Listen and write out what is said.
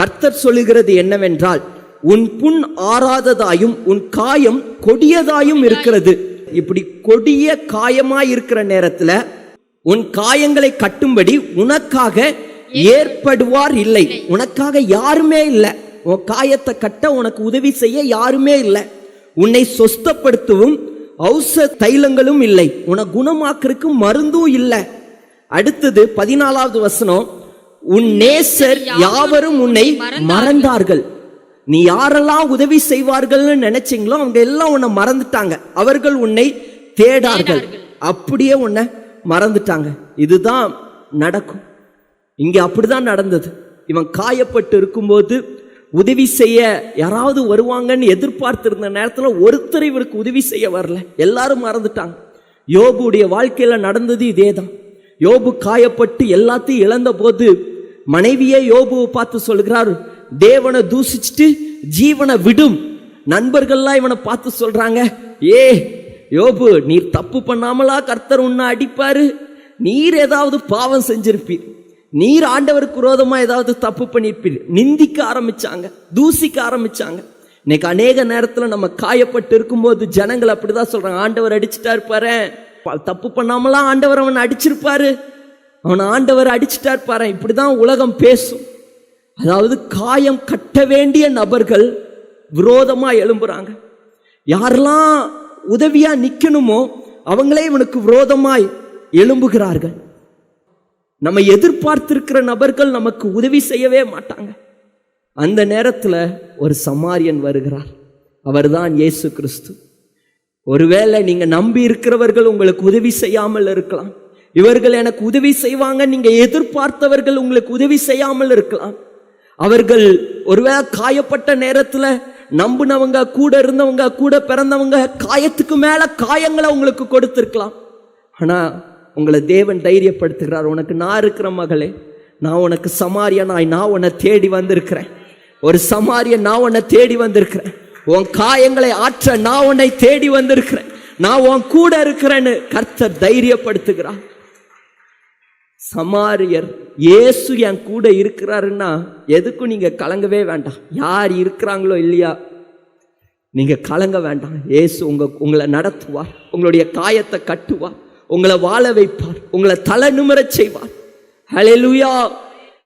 கர்த்தர் சொல்லுகிறது என்னவென்றால், உன் புண் ஆறாததாயும் உன் காயம் கொடியதாயும் இருக்கிறது. இப்படி கொடிய காயமாய் இருக்கிற நேரத்துல உன் காயங்களை கட்டும்படி உனக்காக ஏற்படுவார் இல்லை. உனக்காக யாருமே இல்லை. உன் காயத்தை கட்ட உனக்கு உதவி செய்ய யாருமே இல்லை. உன்னை சொஸ்தப்படுத்தவும் ஔஷத தைலங்களும் இல்லை. உன்னை குணமாக்குறதுக்கு மருந்தும் இல்லை. அடுத்தது 14வது வசனம், உன் நேசர் யாவரும் உன்னை மறந்தார்கள். நீ யாரெல்லாம் உதவி செய்வார்கள்னு நினைச்சீங்களோ அவங்க எல்லாம் உன்னை மறந்துட்டாங்க. அவர்கள் உன்னை தேடார்கள், அப்படியே உன்னை மறந்துட்டாங்க. இதுதான் நடக்கும். இங்க அப்படிதான் நடந்தது. இவன் காயப்பட்டு இருக்கும்போது உதவி செய்ய யாராவது வருவாங்கன்னு எதிர்பார்த்திருந்த நேரத்தில் ஒருத்தர் இவருக்கு உதவி செய்ய வரல. எல்லாரும் மறந்துட்டாங்க. யோபுடைய வாழ்க்கையில நடந்தது இதேதான். யோபு காயப்பட்டு எல்லாத்தையும் இழந்த போது மனைவியே யோபுவை பார்த்து சொல்கிறார், தேவனை தூசிச்சுட்டு ஜீவனை விடும். நண்பர்கள்லாம் இவனை பார்த்து சொல்றாங்க, ஏ யோபு, நீர் தப்பு பண்ணாமலா கர்த்தர் உன்னை அடிப்பாரு? நீர் ஏதாவது பாவம் செஞ்சிருப்பீர், நீர் ஆண்டவருக்கு விரோதமா ஏதாவது தப்பு பண்ணிருப்பீர். நிந்திக்க ஆரம்பிச்சாங்க, தூசிக்க ஆரம்பிச்சாங்க. இன்னைக்கு அநேக நேரத்துல நம்ம காயப்பட்டு இருக்கும்போது ஜனங்கள் அப்படிதான் சொல்றாங்க, ஆண்டவர் அடிச்சுட்டா இருப்பாரு, தப்பு பண்ணாமலாம் ஆண்டவர் அவனை அடிச்சிருப்பாரு, அவனை ஆண்டவர் அடிச்சுட்டா இருப்பாரு. இப்படிதான் உலகம் பேசும். அதாவது காயம் கட்ட வேண்டிய நபர்கள் விரோதமா எழும்புறாங்க. யாரெல்லாம் உதவியா நிக்கணுமோ அவங்களே இவனுக்கு விரோதமாய் எழும்புகிறார்கள். நம்ம எதிர்பார்த்திருக்கிற நபர்கள் நமக்கு உதவி செய்யவே மாட்டாங்க. அந்த நேரத்துல ஒரு சமாரியன் வருகிறார். அவர்தான் இயேசு கிறிஸ்து. ஒருவேளை நீங்க நம்பி இருக்கிறவர்கள் உங்களுக்கு உதவி செய்யாமல் இருக்கலாம். இவர்கள் எனக்கு உதவி செய்வாங்க நீங்க எதிர்பார்த்தவர்கள் உங்களுக்கு உதவி செய்யாமல் இருக்கலாம். அவர்கள் ஒருவேளை காயப்பட்ட நேரத்துல நம்பினவங்க, கூட இருந்தவங்க, கூட பிறந்தவங்க காயத்துக்கு மேல காயங்களை உங்களுக்கு கொடுத்திருக்கலாம். ஆனா உங்களை தேவன் தைரியப்படுத்துகிறார், உனக்கு நான் இருக்கிற மகளே, நான் உனக்கு சமாரியனாய் நான் உன்னை தேடி வந்திருக்கிறேன். ஒரு சமாரியன் நான் உன்னை தேடி வந்திருக்கிறேன். உன் காயங்களை ஆற்ற நான் உன்னை தேடி வந்திருக்கிறேன். நான் உன் கூட இருக்கிறேன்னு கர்த்தர் தைரியப்படுத்துகிறார். சமாரியர் இயேசு என் கூட இருக்கிறாருன்னா எதுக்கும் நீங்க கலங்கவே வேண்டாம். யார் இருக்கிறாங்களோ இல்லையா, நீங்க கலங்க வேண்டாம். இயேசு உங்களை நடத்துவார், உங்களுடைய காயத்தை கட்டுவார், உங்களை வாழ வைப்பார், உங்களை தலை நிமிரச் செய்வார். ஹல்லேலூயா.